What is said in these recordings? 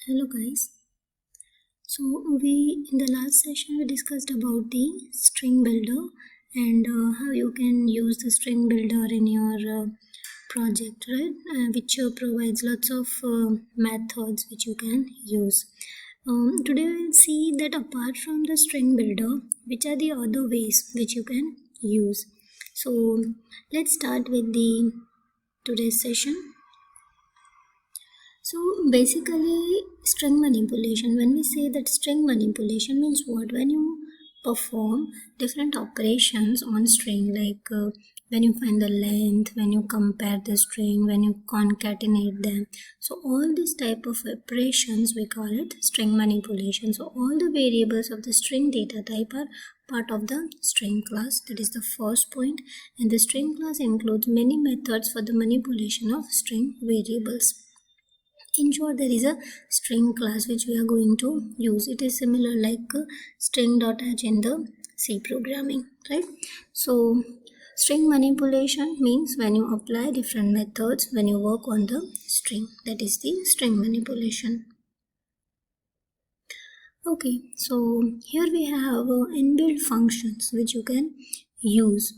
Hello guys. So we in the last session we discussed about the string builder and how you can use the string builder in your project, right? Which provides lots of methods which you can use. Today we will see that apart from the string builder, which are the other ways which you can use. So let's start with the today's session. So basically, string manipulation, when we say that string manipulation means what? When you perform different operations on string, like when you find the length, when you compare the string, when you concatenate them. So all these type of operations, we call it string manipulation. So all the variables of the string data type are part of the string class. That is the first point. And the string class includes many methods for the manipulation of string variables. In short, there is a string class which we are going to use. It is similar like string.h in the C programming, right? So string manipulation means when you apply different methods when you work on the string. That is the string manipulation. Okay, so here we have inbuilt functions which you can use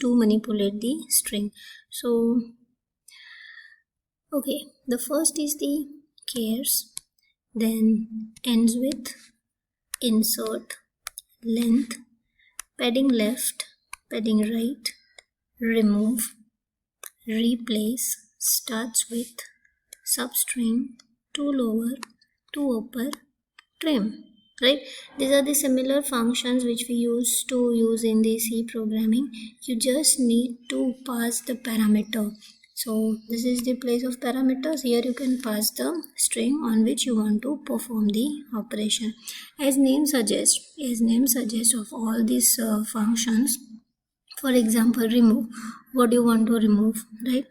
to manipulate the string. So okay, the first is the chars, then ends with, insert, length, padding left, padding right, remove, replace, starts with, substring, to lower, to upper, trim, right? These are the similar functions which we used to use in the C programming. You just need to pass the parameter. So this is the place of parameters. Here you can pass the string on which you want to perform the operation. As name suggests of all these functions, for example, remove, what you want to remove, right?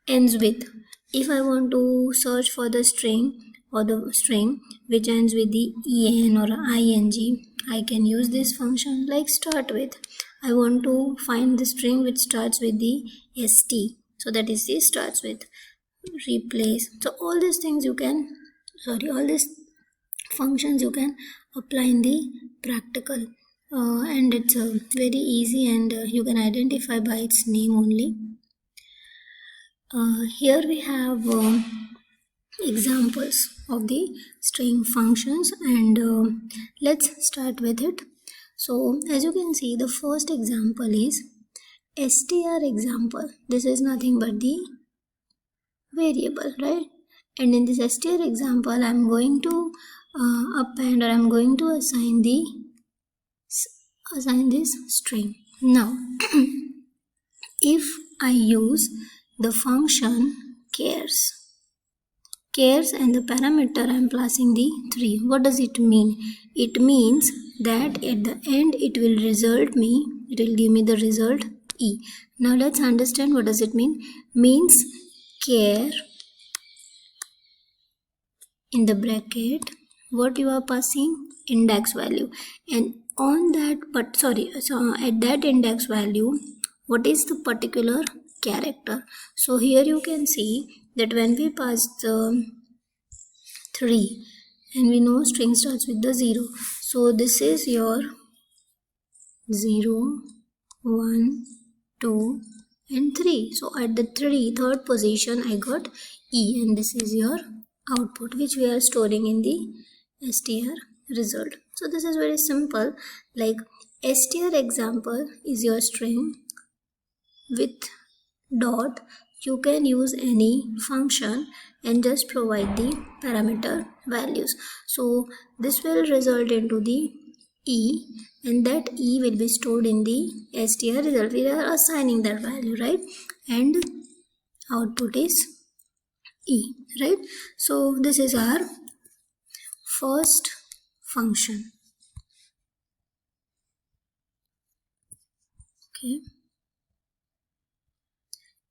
Ends with, if I want to search for the string or the string which ends with the en or ing, I can use this function. Like start with, I want to find the string which starts with the st, so that is the starts with. Replace, so all these things you can, all these functions you can apply in the practical, and it's very easy, and you can identify by its name only. Here we have examples of the string functions, and let's start with it. So as you can see, the first example is str example. This is nothing but the variable, right? And in this str example, I'm going to append, or I'm going to assign this string. Now if I use the function chars and the parameter I'm passing the 3, what does it mean? It means that at the end it will give me the result e. Now let's understand what does it mean. Means char in the bracket, what you are passing, index value, and on that, so at that index value, what is the particular character. So here you can see that when we pass the 3, and we know string starts with the 0, so this is your 0, 1, 2 and 3. So at the third position I got e, and this is your output which we are storing in the str result. So this is very simple. Like str example is your string with dot. You can use any function and just provide the parameter values. So this will result into the e, and that e will be stored in the str result. We are assigning that value, right? And output is e, right? So this is our first function. Okay,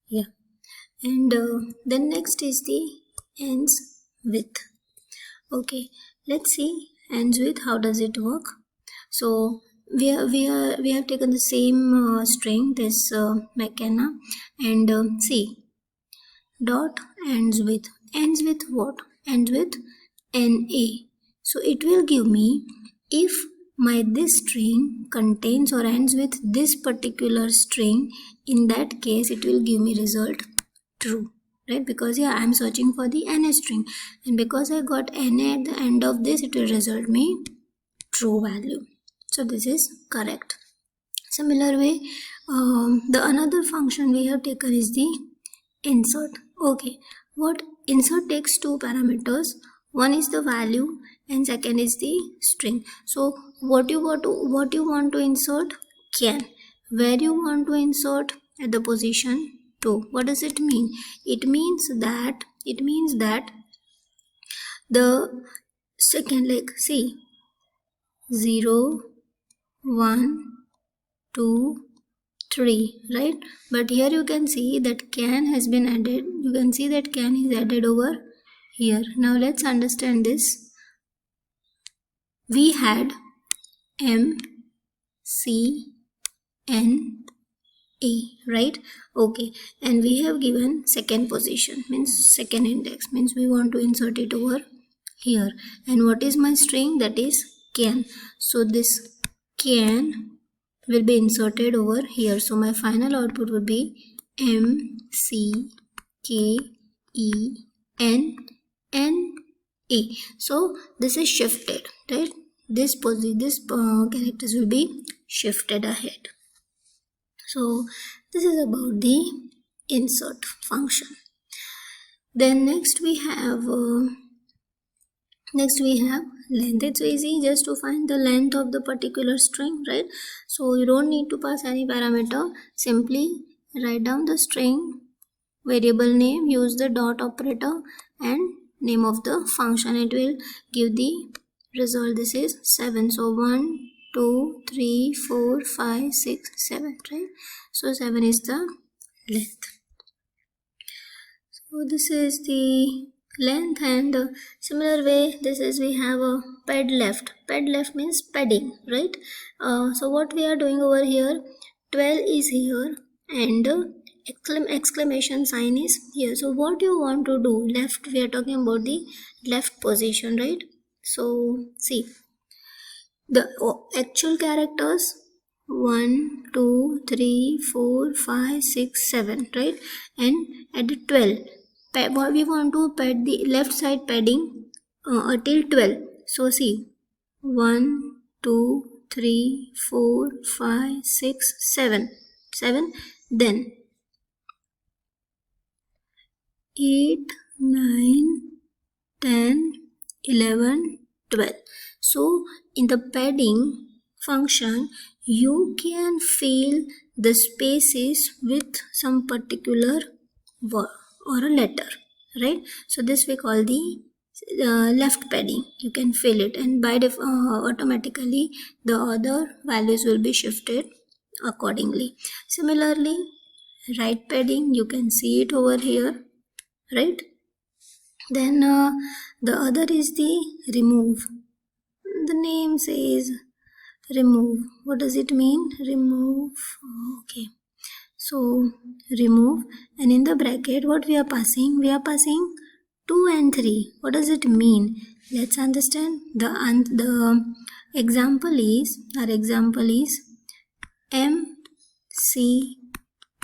yeah. And then next is the ends with. Okay, let's see ends with, how does it work. So we have taken the same string, this McKenna, and see, dot ends with what? ends with NA. So it will give me if this string contains or ends with this particular string, in that case it will give me result true, right? Because yeah, I'm searching for the NA string, and because I got NA at the end of this, it will result me true value. So this is correct. Similar way, the another function we have taken is the insert. Okay, what insert takes two parameters. One is the value and second is the string. So what you want to insert? Can. Where you want to insert? At the position 2. What does it mean? It means that the second, like see, 0, 1, 2, 3, right? But here you can see that can has been added. You can see that can is added over here. Now let's understand this. We had M, C, N, A, right? Okay, and we have given second position, means second index, means we want to insert it over here. And what is my string? That is can. So this can will be inserted over here. So my final output would be M, C, K, E, N, N, A. So this is shifted, right? This characters will be shifted ahead. So this is about the insert function. Then next we have length. It's easy just to find the length of the particular string, right? So you don't need to pass any parameter. Simply write down the string, variable name, use the dot operator, and name of the function. It will give the result. This is 7. So 1, 2, 3, 4, 5, 6, 7, right? So 7 is the length. So this is the length, and similar way, this is we have a ped left. Ped left means padding, right? So what we are doing over here, 12 is here and exclamation sign is here. So what you want to do, left, we are talking about the left position, right? So see, the actual characters 1, 2, 3, 4, 5, 6, 7, right? And at the 12, we want to pad the left side padding till 12. So see, 1, 2, 3, 4, 5, 6, 7, 7, then 8, 9, 10, 11, 12. So in the padding function, you can fill the spaces with some particular word or a letter, right? So this we call the left padding. You can fill it, and by automatically the other values will be shifted accordingly. Similarly, right padding, you can see it over here, right? Then the other is the remove. The name says remove. What does it mean? Remove. Okay. So remove, and in the bracket what we are passing? We are passing 2 and 3. What does it mean? Let's understand. The example is, our example is M, C,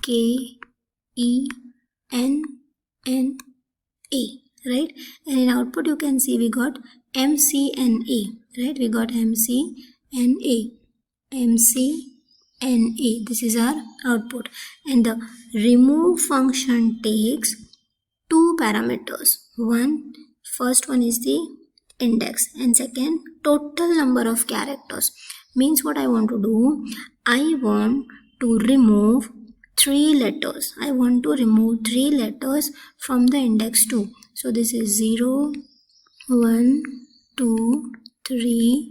K, E, N, N, A, right? And in output you can see we got M, C, N, A, right? We got M, C, N, A, M, C, N, A. This is our output. And the remove function takes two parameters. First one is the index, and second, total number of characters. Means what I want to do, I want to remove 3 letters. I want to remove 3 letters from the index 2. So this is 0, 1, 2, 3,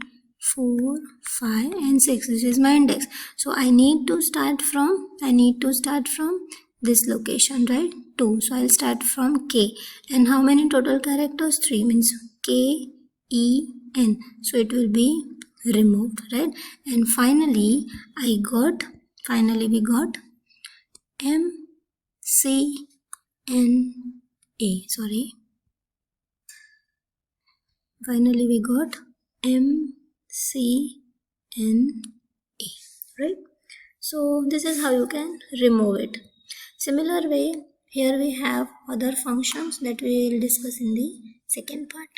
4, 5 and 6. This is my index. So I need to start from this location, right? 2. So I'll start from K. And how many total characters? 3, means K, E, N. So it will be removed, right? And finally we got M, C, N, A. Sorry. Finally we got MCNA, right? So this is how you can remove it. Similar way, here we have other functions that we will discuss in the second part.